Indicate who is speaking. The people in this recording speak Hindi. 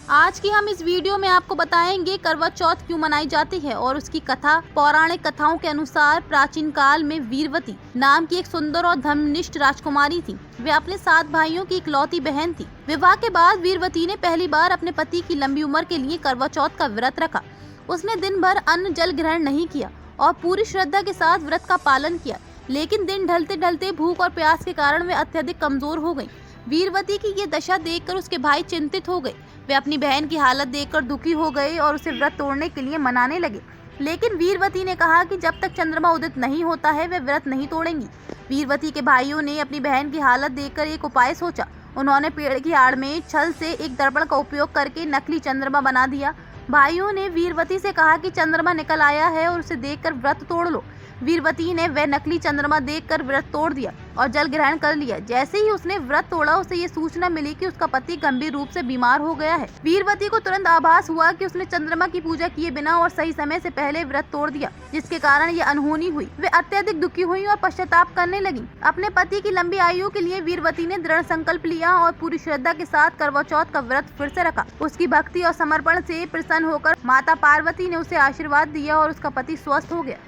Speaker 1: आज की हम इस वीडियो में आपको बताएंगे करवा चौथ क्यों मनाई जाती है और उसकी कथा। पौराणिक कथाओं के अनुसार प्राचीन काल में वीरवती नाम की एक सुंदर और धर्मनिष्ठ राजकुमारी थी। वे अपने 7 भाइयों की इकलौती बहन थी। विवाह के बाद वीरवती ने पहली बार अपने पति की लंबी उम्र के लिए करवा चौथ का व्रत रखा। उसने दिन भर अन्न जल ग्रहण नहीं किया और पूरी श्रद्धा के साथ व्रत का पालन किया, लेकिन दिन ढलते ढलते भूख और प्यास के कारण वे अत्यधिक कमजोर हो गयी। वीरवती की ये दशा देखकर उसके भाई चिंतित हो गए। वे अपनी बहन की हालत देखकर दुखी हो गए और उसे व्रत तोड़ने के लिए मनाने लगे, लेकिन वीरवती ने कहा कि जब तक चंद्रमा उदित नहीं होता है वे व्रत नहीं तोड़ेंगी। वीरवती के भाइयों ने अपनी बहन की हालत देखकर एक उपाय सोचा। उन्होंने पेड़ की आड़ में छल से एक दर्पण का उपयोग करके नकली चंद्रमा बना दिया। भाइयों ने वीरवती से कहा कि चंद्रमा निकल आया है और उसे देखकर व्रत तोड़ लो। वीरवती ने वह नकली चंद्रमा देखकर व्रत तोड़ दिया और जल ग्रहण कर लिया। जैसे ही उसने व्रत तोड़ा, उसे ये सूचना मिली कि उसका पति गंभीर रूप से बीमार हो गया है। वीरवती को तुरंत आभास हुआ कि उसने चंद्रमा की पूजा किए बिना और सही समय से पहले व्रत तोड़ दिया, जिसके कारण ये अनहोनी हुई। वे अत्यधिक दुखी हुई और पश्चाताप करने लगी। अपने पति की लंबी आयु के लिए वीरवती ने दृढ़ संकल्प लिया और पूरी श्रद्धा के साथ करवा चौथ का व्रत फिर से रखा। उसकी भक्ति और समर्पण से प्रसन्न होकर माता पार्वती ने उसे आशीर्वाद दिया और उसका पति स्वस्थ हो गया।